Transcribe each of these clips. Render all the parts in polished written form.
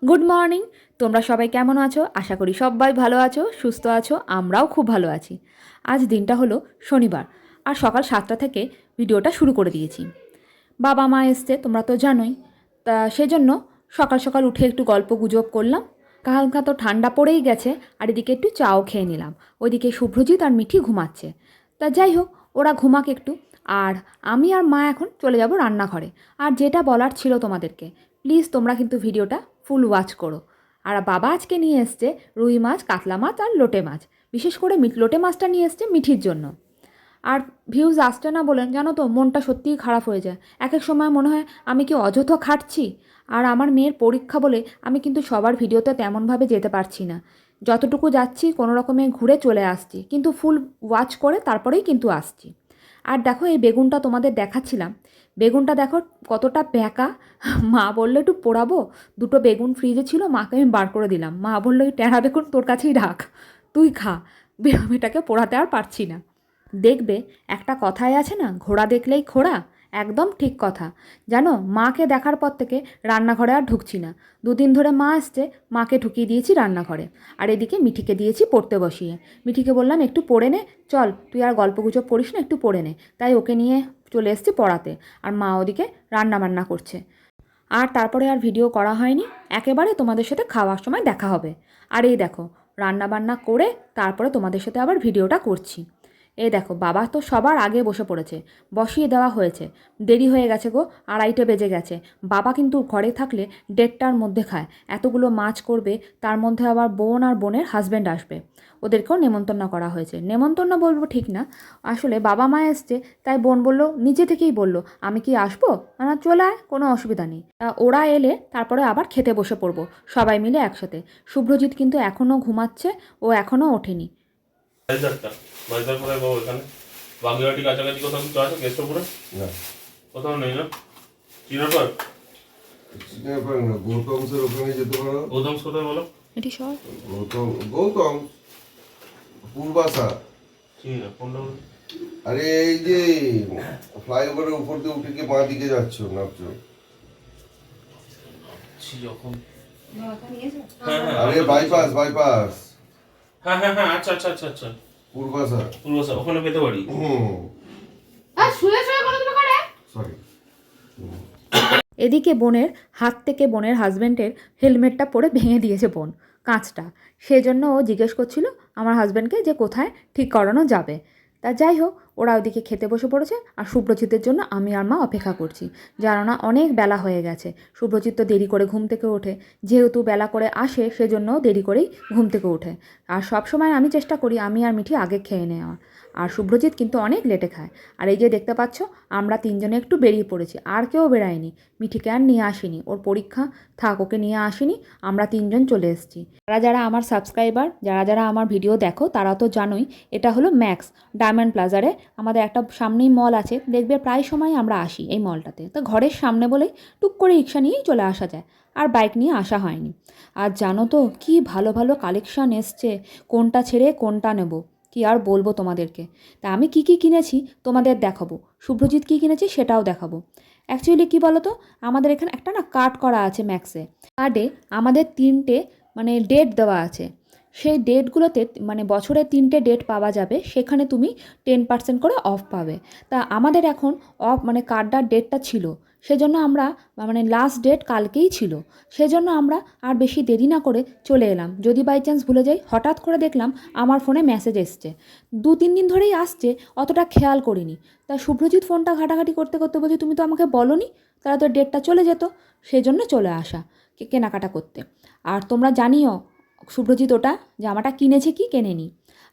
Good morning. তোমরা সবাই কেমন আছো? আশা করি সবাই ভালো আছো, সুস্থ আছো। আমরাও খুব ভালো আছি। আজ দিনটা হলো শনিবার, আর সকাল 7টা থেকে ভিডিওটা শুরু করে দিয়েছি। বাবা মা এসছে, তোমরা তো জানোই। তা সেজন্য সকাল সকাল উঠে একটু গল্প গুজব করলাম। হালকা তো ঠান্ডা পড়েই গেছে, আর এদিকে একটু চাও খেয়ে নিলাম। ওইদিকে শুভ্রজিৎ আর মিঠি ঘুমাচ্ছে। তা যাই হোক, ওরা ঘুমাক একটু। আর আমি আর মা এখন চলে যাব রান্নাঘরে। আর যেটা বলার ছিল তোমাদেরকে, প্লিজ তোমরা কিন্তু ভিডিওটা ফুল ওয়াচ করো। আর বাবা আজকে নিয়ে এসছে রুই মাছ, কাতলা মাছ আর লোটে মাছ। বিশেষ করে লোটে মাছটা নিয়ে এসছে মিঠির জন্য। আর ভিউজ আসছে না বলেন, জানো তো মনটা সত্যিই খারাপ হয়ে যায়। এক এক সময় মনে হয় আমি কি অযথা খাটছি। আর আমার মেয়ের পরীক্ষা বলে আমি কিন্তু সবার ভিডিওতে তেমনভাবে যেতে পারছি না। যতটুকু যাচ্ছি কোনো রকমে ঘুরে চলে আসছি, কিন্তু ফুল ওয়াচ করে তারপরেই কিন্তু আসছি। আর দেখো, এই বেগুনটা তোমাদের দেখাচ্ছিলাম। বেগুনটা দেখো কতটা ব্যাকা। মা বললো একটু পোড়াবো। দুটো বেগুন ফ্রিজে ছিল, মাকে আমি বার করে দিলাম। মা বললো এই টেরা বেগুন তোর কাছেই রাখ, তুই খা। মেয়েটাকে পোড়াতে আর পারছি না। দেখবে, একটা কথাই আছে না, ঘোড়া দেখলেই খোড়া। একদম ঠিক কথা। জানো, মাকে দেখার পর থেকে রান্নাঘরে আর ঢুকছি না। দুদিন ধরে মা আসছে, মাকে ঢুকিয়ে দিয়েছি রান্নাঘরে। আর এদিকে মিঠিকে দিয়েছি পড়তে বসিয়ে। মিঠিকে বললাম একটু পড়ে নে, চল তুই আর গল্পগুজব করিস না, একটু পড়ে নে। তাই ওকে নিয়ে চলে এসেছি পড়াতে। আর মা ওদিকে রান্না বান্না করছে। আর তারপরে আর ভিডিও করা হয়নি। একেবারে তোমাদের সাথে খাওয়ার সময় দেখা হবে। আর এই দেখো, রান্না বান্না করে তারপরে তোমাদের সাথে আবার ভিডিওটা করছি। এই দেখো, বাবা তো সবার আগে বসে পড়েছে। বসিয়ে দেওয়া হয়েছে। দেরি হয়ে গেছে গো, 2:30 বেজে গেছে। বাবা কিন্তু ঘরে থাকলে 1:30টার মধ্যে খায়। এতগুলো মাছ করবে, তার মধ্যে আবার বোন আর বোনের হাজব্যান্ড আসবে। ওদেরকেও নেমন্তন্ন করা হয়েছে। নেমন্তন্ন বলবো ঠিক না, আসলে বাবা মা এসছে, তাই বোন বলল, নিজে থেকেই বলল, আমি কি আসবো? না, চলে আয়, কোনো অসুবিধা নেই। ওরা এলে তারপরে আবার খেতে বসে পড়বো সবাই মিলে একসাথে। শুভ্রজিৎ কিন্তু এখনও ঘুমাচ্ছে, ও এখনও ওঠেনি। বাজার কোথায় পাবো? এখানে বাগুইহাটি কাছাকাছি কোথাও কিছু আছে? কেষ্টপুরে না, কোথাও নেই না? চিনারপাড় চিনারপাড় না, গৌতমসের ওখানে যেতে পারো। গৌতম কোথায় বলো? এটি সব গৌতম পূর্বাশা। চিনি না, কোনটা বলো? আরে এই যে ফ্লাইওভারের উপর দিয়ে উঠে গিয়ে বাঁ দিকে যাচ্ছ, নামছো। যখন হ্যাঁ হ্যাঁ আরে বাইপাস বাইপাস হ্যাঁ হ্যাঁ হ্যাঁ, আচ্ছা আচ্ছা আচ্ছা আচ্ছা, পূর্বাশা। পূর্বশা, ওখানে পেতে পারি। সরি। এদিকে বোনের হাত থেকে বোনের হাজব্যান্ডের হেলমেটটা পরে ভেঙে দিয়েছে বোন, কাঁচটা। সেজন্য ও জিজ্ঞেস করছিল আমার হাজব্যান্ডকে যে কোথায় ঠিক করানো যাবে। তা যাই হোক, ওরা ওদিকে খেতে বসে পড়েছে। আর শুভ্রজিতের জন্য আমি আর মা অপেক্ষা করছি। জানো না, অনেক বেলা হয়ে গেছে। শুভ্রজিৎ তো দেরি করে ঘুম থেকে ওঠে। যেহেতু বেলা করে আসে, সেজন্য দেরি করেই ঘুম থেকে ওঠে। আর সব সময় আমি চেষ্টা করি আমি আর মিঠি আগে খেয়ে নেওয়ার। আর শুভ্রজিৎ কিন্তু অনেক লেটে খায়। আর এই যে দেখতে পাচ্ছ, আমরা তিনজনে একটু বেরিয়ে পড়েছি, আর কেউ বেরায়নি। মিঠিকে আর নিয়ে আসিনি, ওর পরীক্ষা থাক, ওকে নিয়ে আসিনি। আমরা তিনজন চলে এসেছি। যারা যারা আমার সাবস্ক্রাইবার, যারা যারা আমার ভিডিও দেখো, তারা তো জানোই এটা হলো ম্যাক্স ডায়মন্ড প্লাজারে। আমাদের একটা সামনেই মল আছে, দেখবে প্রায় সময় আমরা আসি এই মলটাতে। তো ঘরের সামনে বলেই টুক করে রিক্সা নিয়েই চলে আসা যায়, আর বাইক নিয়ে আসা হয়নি। আর জানো তো কি ভালো ভালো কালেকশান এসছে, কোনটা ছেড়ে কোনটা নেব কি আর বলবো তোমাদেরকে। তা আমি কি কি কিনেছি তোমাদের দেখাবো, শুভ্রজিৎ কী কিনেছি সেটাও দেখাবো। অ্যাকচুয়ালি কী বলো তো, আমাদের এখানে একটা না কার্ড করা আছে ম্যাক্সে। কার্ডে আমাদের 3টে মানে ডেট দেওয়া আছে। সেই ডেটগুলোতে মানে বছরে 3টে ডেট পাওয়া যাবে, সেখানে তুমি 10% করে অফ পাবে। তা আমাদের এখন অফ মানে কার্ডটার ডেটটা ছিল, সেজন্য আমরা মানে লাস্ট ডেট কালকেই ছিল। সেজন্য আমরা আর বেশি দেরি না করে চলে এলাম। যদি বাই চান্স ভুলে যাই, হঠাৎ করে দেখলাম আমার ফোনে মেসেজ এসছে। 2-3 দিন ধরেই আসছে, অতটা খেয়াল করিনি। তা শুভ্রজিৎ ফোনটা ঘাটাঘাটি করতে করতে বলছে, তুমি তো আমাকে বলোনি, তাহলে তো ডেটটা চলে যেত। সেজন্য চলে আসা কেনাকাটা করতে। আর তোমরা জানিও শুভ্রজিৎ ওটা জামাটা কিনেছে কি কেনেনি।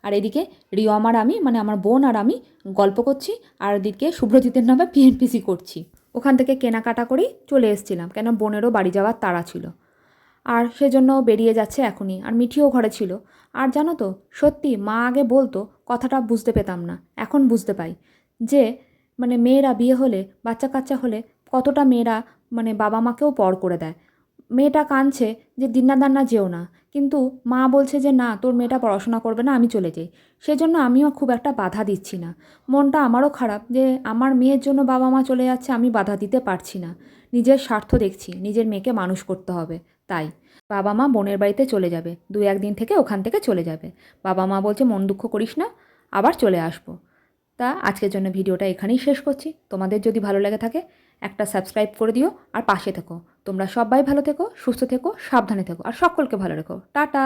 আর এদিকে রিয়ম আর আমি মানে আমার বোন আর আমি গল্প করছি, আর এদিকে শুভ্রজিতের নামে পিএনপিসি করছি। ওখান থেকে কেনাকাটা করেই চলে এসেছিলাম, কেন বোনেরও বাড়ি যাওয়ার তাড়া ছিল। আর সেজন্য বেরিয়ে যাচ্ছে এখনই। আর মিঠিও ঘরে ছিল। আর জানো তো, সত্যি মা আগে বলতো, কথাটা বুঝতে পেতাম না, এখন বুঝতে পাই যে মানে মেয়েরা বিয়ে হলে, বাচ্চা কাচ্চা হলে কতটা মেয়েরা মানে বাবা মাকেও পর করে দেয়। মেয়েটা কাঁদছে যে দিন্না দান্না যেও না, কিন্তু মা বলছে যে না, তোর মেয়েটা পড়াশোনা করবে না, আমি চলে যাই। সেজন্য আমিও খুব একটা বাধা দিচ্ছি না। মনটা আমারও খারাপ যে আমার মেয়ের জন্য বাবা মা চলে যাচ্ছে, আমি বাধা দিতে পারছি না। নিজের স্বার্থ দেখছি, নিজের মেয়েকে মানুষ করতে হবে, তাই বাবা মা বোনের বাড়িতে চলে যাবে, 2-1 দিন থেকে ওখান থেকে চলে যাবে। বাবা মা বলছে মন দুঃখ করিস না, আবার চলে আসবো। তা আজকের জন্য ভিডিওটা এখানেই শেষ করছি। তোমাদের যদি ভালো লেগে থাকে একটা সাবস্ক্রাইব করে দিও আর পাশে থেকো। তোমরা সবাই ভালো থেকো, সুস্থ থেকো, সাবধানে থেকো আর সকলকে ভালো রেখো। টাটা।